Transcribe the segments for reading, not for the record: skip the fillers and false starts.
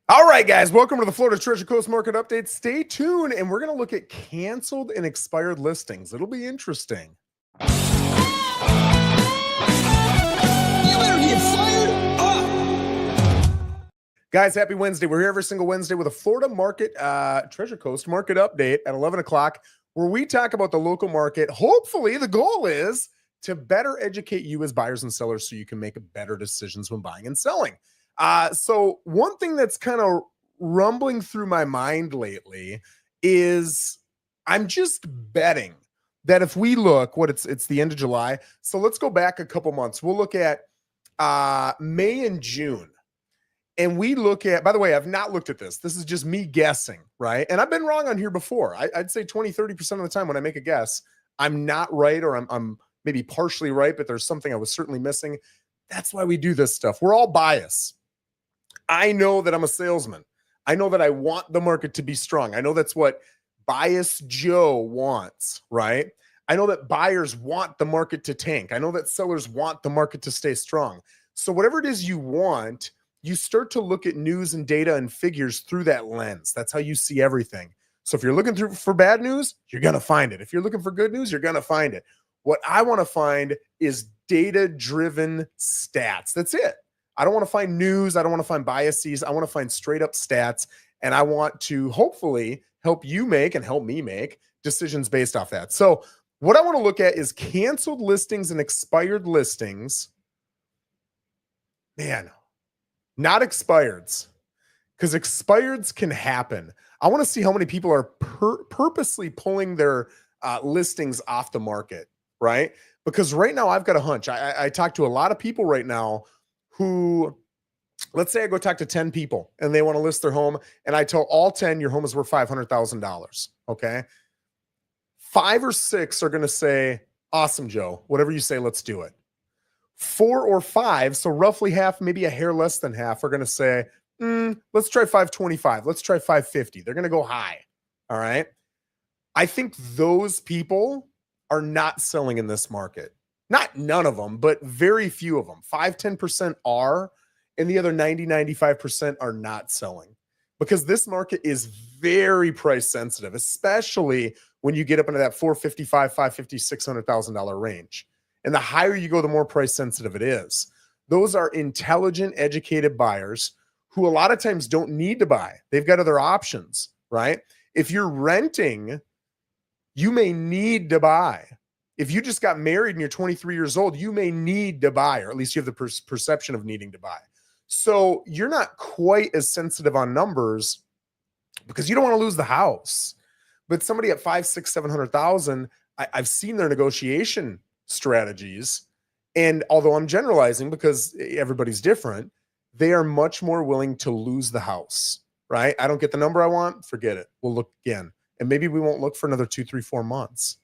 All right, guys, welcome to the Florida Treasure Coast Market Update. Stay tuned, and we're going to look at canceled and expired listings. It'll be interesting. You better get fired up. Guys, happy Wednesday. We're here every single Wednesday with a Florida Market Treasure Coast Market Update at 11 o'clock, where we talk about the local market. Hopefully, the goal is to better educate you as buyers and sellers so you can make better decisions when buying and selling. So one thing that's kind of rumbling through my mind lately is I'm just betting that if we look, it's the end of July. So let's go back a couple months. We'll look at May and June. And we look at, by the way, I've not looked at this. This is just me guessing, right? And I've been wrong on here before. I'd say 20, 30% of the time when I make a guess, I'm not right, or I'm maybe partially right, but there's something I was certainly missing. That's why we do this stuff. We're all biased. I know that I'm a salesman. I know that I want the market to be strong. I know that's what biased Joe wants, right? I know that buyers want the market to tank. I know that sellers want the market to stay strong. So whatever it is you want, you start to look at news and data and figures through that lens. That's how you see everything. So if you're looking for bad news, you're going to find it. If you're looking for good news, you're going to find it. What I want to find is data-driven stats. That's it. I don't want to find news. I don't want to find biases. I want to find straight up stats. And I want to hopefully help you make and help me make decisions based off that. So what I want to look at is canceled listings and expired listings. Man, not expireds, because expireds can happen. I want to see how many people are purposely pulling their listings off the market, right? Because right now I've got a hunch. I talk to a lot of people right now who, let's say I go talk to 10 people and they want to list their home, and I tell all 10 your home is worth $500,000. Okay. 5 or 6 are going to say, awesome, Joe, whatever you say, let's do it. 4 or 5, so roughly half, maybe a hair less than half, are going to say, let's try 525. Let's try 550. They're going to go high. All right. I think those people are not selling in this market. Not none of them, but very few of them. 5-10% are, and the other 90-95% are not selling, because this market is very price sensitive, especially when you get up into that $455,000, $550,000, $600,000 range. And the higher you go, the more price sensitive it is. Those are intelligent, educated buyers who a lot of times don't need to buy. They've got other options, right? If you're renting, you may need to buy. If you just got married and you're 23 years old, you may need to buy, or at least you have the perception of needing to buy. So you're not quite as sensitive on numbers because you don't want to lose the house. But somebody at 5, 6, 700,000, I've seen their negotiation strategies. And although I'm generalizing because everybody's different, they are much more willing to lose the house, right? I don't get the number I want, forget it. We'll look again. And maybe we won't look for another 2, 3, 4 months.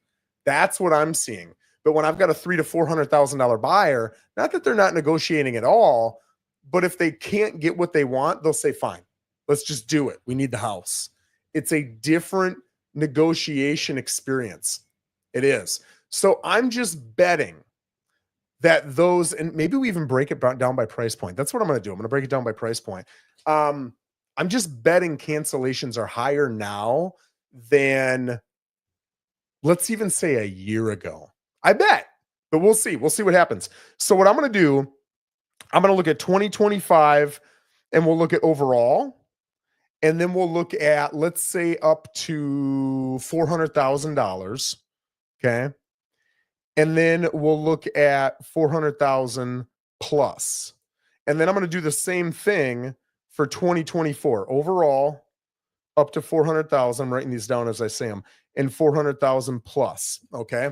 That's what I'm seeing. But when I've got a $300,000 to $400,000 buyer, not that they're not negotiating at all, but if they can't get what they want, they'll say, fine, let's just do it. We need the house. It's a different negotiation experience. It is. So I'm just betting that those, and maybe we even break it down by price point. That's what I'm going to do. I'm going to break it down by price point. I'm just betting cancellations are higher now than, let's even say, a year ago. I bet, but we'll see. We'll see what happens. So what I'm going to do, I'm going to look at 2025, and we'll look at overall, and then we'll look at, let's say, up to $400,000. Okay. And then we'll look at 400,000 plus. And then I'm going to do the same thing for 2024. Overall, up to 400,000. I'm writing these down as I say them. And 400,000 plus. Okay.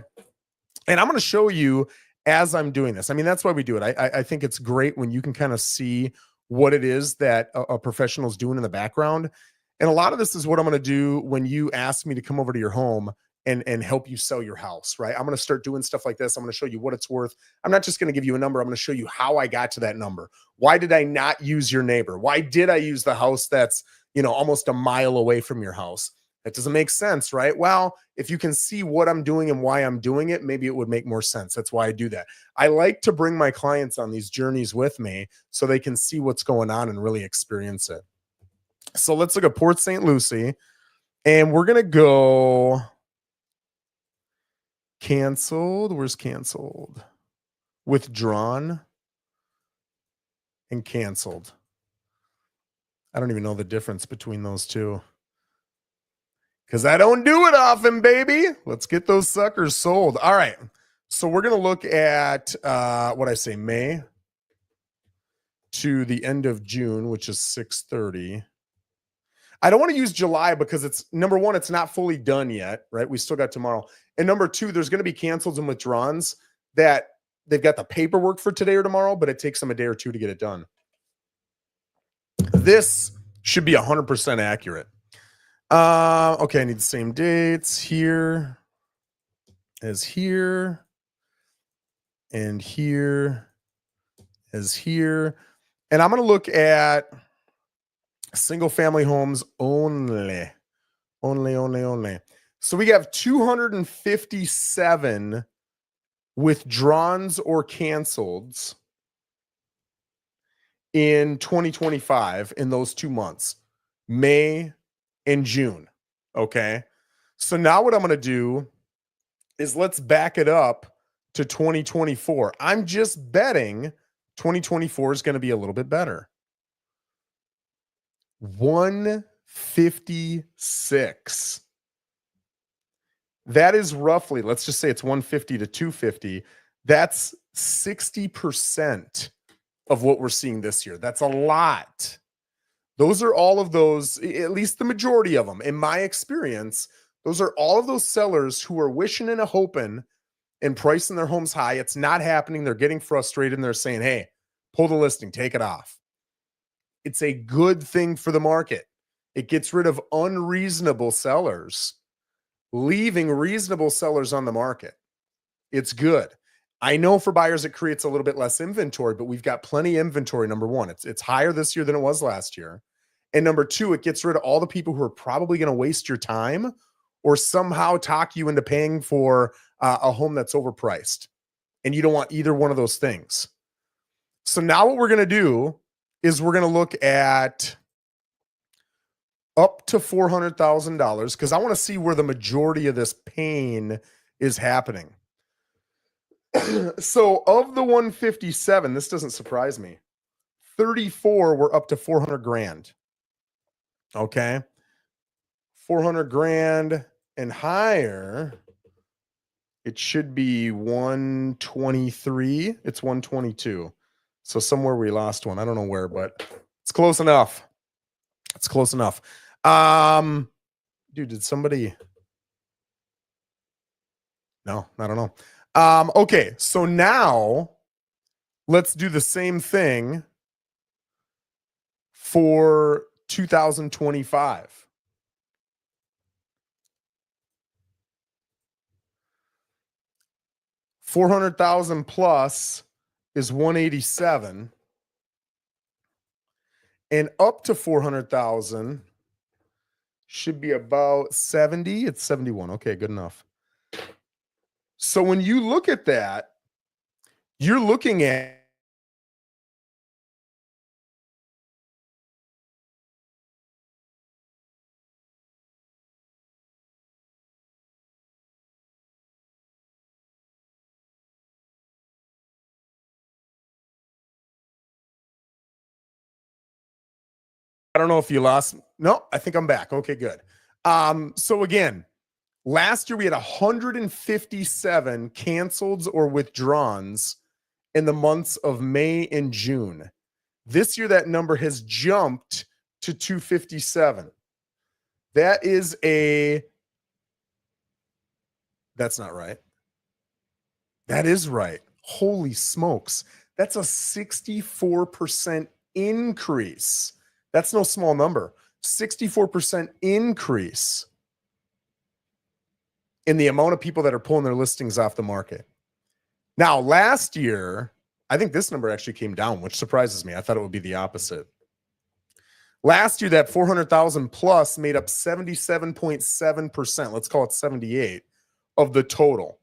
And I'm going to show you as I'm doing this. I mean, that's why we do it. I think it's great when you can kind of see what it is that a professional is doing in the background. And a lot of this is what I'm going to do when you ask me to come over to your home and help you sell your house, right? I'm going to start doing stuff like this. I'm going to show you what it's worth. I'm not just going to give you a number. I'm going to show you how I got to that number. Why did I not use your neighbor? Why did I use the house that's, almost a mile away from your house? That doesn't make sense, right? Well, if you can see what I'm doing and why I'm doing it, maybe it would make more sense. That's why I do that. I like to bring my clients on these journeys with me so they can see what's going on and really experience it. So let's look at Port St. Lucie, and we're going to go canceled. Where's canceled? Withdrawn and canceled. I don't even know the difference between those two, because I don't do it often, baby. Let's get those suckers sold. All right. So we're going to look at what I say, May to the end of June, which is 6/30. I don't want to use July because it's, number one, it's not fully done yet, right? We still got tomorrow. And number two, there's going to be cancels and withdrawns that they've got the paperwork for today or tomorrow, but it takes them a day or two to get it done. This should be 100% accurate. Okay, I need the same dates here as here, and here as here. And I'm going to look at single family homes only. So we have 257 withdrawns or canceleds in 2025 in those 2 months, May and June. Okay. So now what I'm going to do is let's back it up to 2024. I'm just betting 2024 is going to be a little bit better. 156. That is roughly, let's just say it's 150 to 250. That's 60% of what we're seeing this year. That's a lot. Those are all of those, at least the majority of them, in my experience, those are all of those sellers who are wishing and hoping and pricing their homes high. It's not happening. They're getting frustrated and they're saying, hey, pull the listing, take it off. It's a good thing for the market. It gets rid of unreasonable sellers, leaving reasonable sellers on the market. It's good. I know for buyers, it creates a little bit less inventory, but we've got plenty of inventory. Number one, it's higher this year than it was last year. And number two, it gets rid of all the people who are probably going to waste your time or somehow talk you into paying for a home that's overpriced. And you don't want either one of those things. So now what we're going to do is we're going to look at up to $400,000 because I want to see where the majority of this pain is happening. So of the 157, this doesn't surprise me. 34 were up to 400 grand. Okay. 400 grand and higher. It should be 123. It's 122. So somewhere we lost one. I don't know where, but it's close enough. It's close enough. Dude, did somebody? No, I don't know. Okay, so now let's do the same thing for 2025. $400,000 plus is 187, and up to 400,000 should be about 70. It's 71. Okay, good enough. So when you look at that, you're looking at I don't know if you lost. No, I think I'm back. Okay, good. So again, last year we had 157 canceleds or withdrawns in the months of May and June. This year that number has jumped to 257. That's not right. That is right. Holy smokes. That's a 64% increase. That's no small number. 64% increase in the amount of people that are pulling their listings off the market. Now, last year, I think this number actually came down, which surprises me. I thought it would be the opposite. Last year, that 400,000 plus made up 77.7%. Let's call it 78 of the total.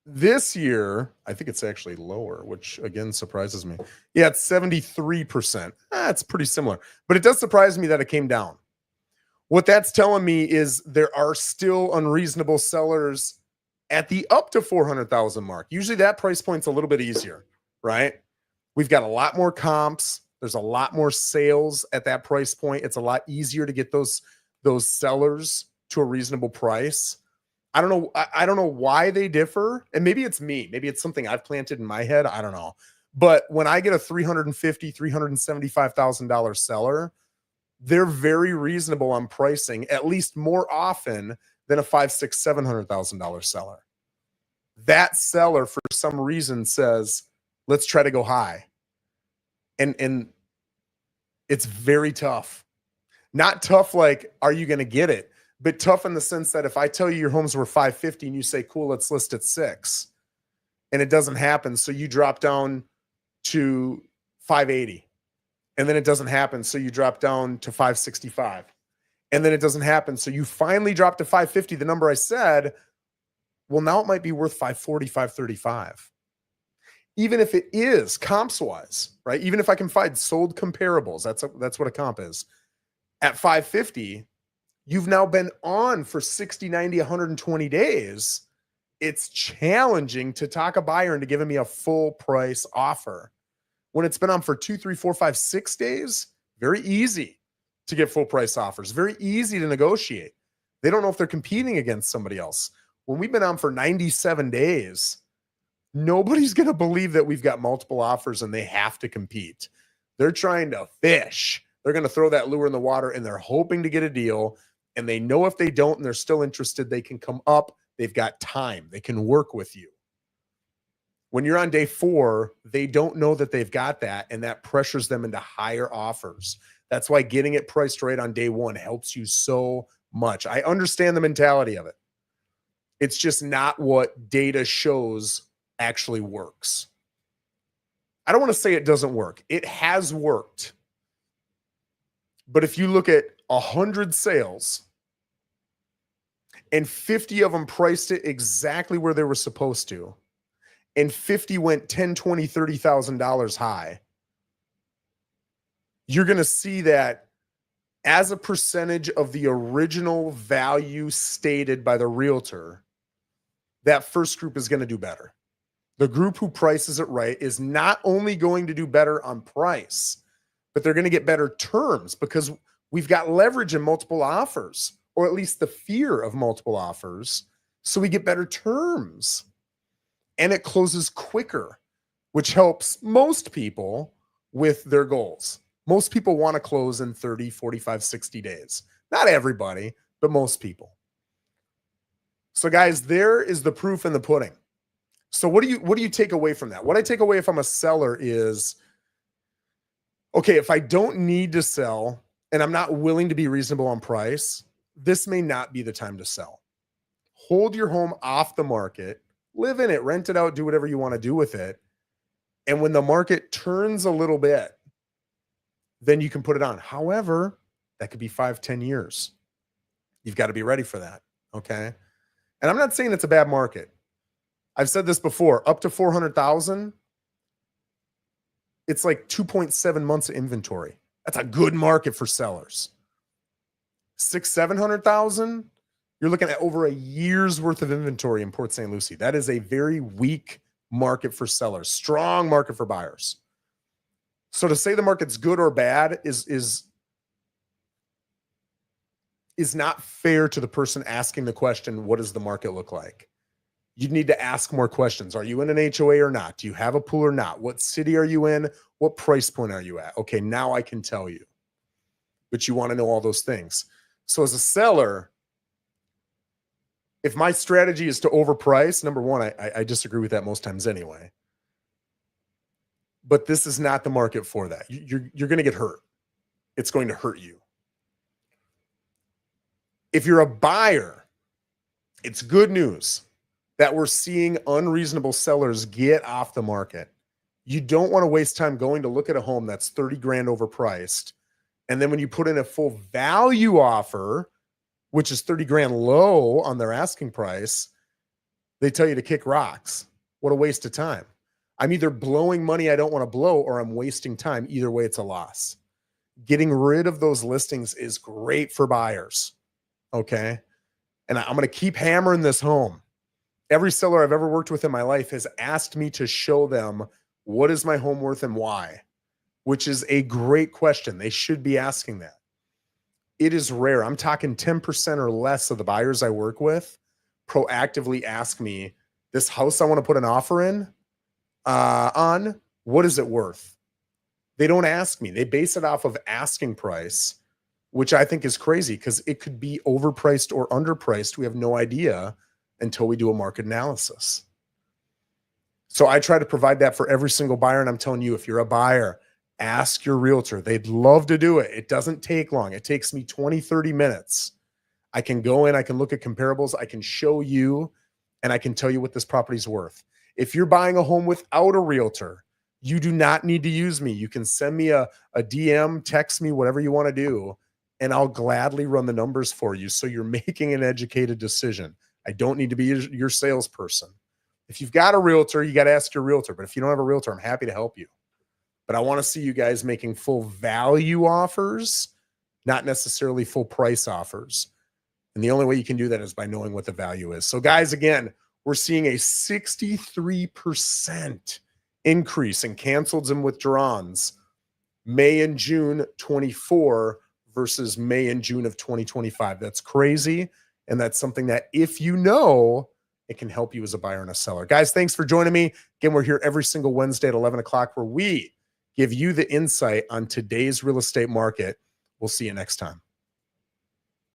This year, I think it's actually lower, which again surprises me. Yeah, it's 73%. It's pretty similar, but it does surprise me that it came down. What that's telling me is there are still unreasonable sellers at the up to 400,000 mark. Usually that price point's a little bit easier, right? We've got a lot more comps. There's a lot more sales at that price point. It's a lot easier to get those sellers to a reasonable price. I don't know. I don't know why they differ. And maybe it's me. Maybe it's something I've planted in my head. I don't know. But when I get a $350,000, $375,000 seller, they're very reasonable on pricing, at least more often than a $500,000, $600,000, $700,000 seller. That seller, for some reason, says, let's try to go high. And it's very tough. Not tough like, are you going to get it? But tough in the sense that if I tell you your homes were 550 and you say, cool, let's list at 6, and it doesn't happen, so you drop down to 580, and then it doesn't happen, so you drop down to 565, and then it doesn't happen, so you finally drop to 550, the number I said, well, now it might be worth 540, 535. Even if it is comps wise, right? Even if I can find sold comparables, that's what a comp is. At 550, you've now been on for 60, 90, 120 days. It's challenging to talk a buyer into giving me a full price offer. When it's been on for 2, 3, 4, 5, 6 days, very easy to get full price offers, very easy to negotiate. They don't know if they're competing against somebody else. When we've been on for 97 days, nobody's going to believe that we've got multiple offers and they have to compete. They're trying to fish. They're going to throw that lure in the water and they're hoping to get a deal. And they know if they don't and they're still interested, they can come up. They've got time. They can work with you. When you're on day 4, they don't know that they've got that, and that pressures them into higher offers. That's why getting it priced right on day 1 helps you so much. I understand the mentality of it. It's just not what data shows actually works. I don't want to say it doesn't work. It has worked. But if you look at 100 sales and 50 of them priced it exactly where they were supposed to, and 50 went $10,000, $20,000, $30,000 high, you're going to see that as a percentage of the original value stated by the realtor, that first group is going to do better. The group who prices it right is not only going to do better on price, but they're going to get better terms because we've got leverage in multiple offers, or at least the fear of multiple offers. So we get better terms and it closes quicker, which helps most people with their goals. Most people want to close in 30, 45, 60 days. Not everybody, but most people. So guys, there is the proof in the pudding. So what do you take away from that? What I take away if I'm a seller is, okay, if I don't need to sell and I'm not willing to be reasonable on price, this may not be the time to sell. Hold your home off the market, live in it, rent it out, do whatever you want to do with it. And when the market turns a little bit, then you can put it on. However, that could be 5, 10 years. You've got to be ready for that. Okay. And I'm not saying it's a bad market. I've said this before, up to 400,000, it's like 2.7 months of inventory. That's a good market for sellers. 600,000, 700,000, you're looking at over a year's worth of inventory in Port St. Lucie. That is a very weak market for sellers, strong market for buyers. So to say the market's good or bad is not fair to the person asking the question, what does the market look like? You need to ask more questions. Are you in an HOA or not? Do you have a pool or not? What city are you in? What price point are you at? Okay, now I can tell you. But you want to know all those things. So as a seller, if my strategy is to overprice, number one, I disagree with that most times anyway. But this is not the market for that. You're going to get hurt. It's going to hurt you. If you're a buyer, it's good news that we're seeing unreasonable sellers get off the market. You don't want to waste time going to look at a home that's 30 grand overpriced. And then when you put in a full value offer, which is 30 grand low on their asking price, They tell you to kick rocks. What a waste of time. I'm either blowing money I don't want to blow or I'm wasting time. Either way, it's a loss. Getting rid of those listings is great for buyers. Okay. And I'm going to keep hammering this home. Every seller I've ever worked with in my life has asked me to show them what is my home worth and why, which is a great question. They should be asking that. It is rare. I'm talking 10% or less of the buyers I work with proactively ask me, this house I want to put an offer in on, what is it worth? They don't ask me. They base it off of asking price, which I think is crazy because it could be overpriced or underpriced. We have no idea until we do a market analysis. So I try to provide that for every single buyer. And I'm telling you, if you're a buyer, ask your realtor. They'd love to do it. It doesn't take long. It takes me 20, 30 minutes. I can go in, I can look at comparables, I can show you, and I can tell you what this property's worth. If you're buying a home without a realtor, you do not need to use me. You can send me a DM, text me, whatever you want to do, and I'll gladly run the numbers for you so you're making an educated decision. I don't need to be your salesperson. If you've got a realtor, you got to ask your realtor. But if you don't have a realtor, I'm happy to help you. But I want to see you guys making full value offers, not necessarily full price offers. And the only way you can do that is by knowing what the value is. So guys, again, we're seeing a 63% increase in canceleds and withdrawals May and June 24 versus May and June of 2025. That's crazy. And that's something that if you know, it can help you as a buyer and a seller. Guys, thanks for joining me. Again, we're here every single Wednesday at 11 o'clock where we give you the insight on today's real estate market. We'll see you next time.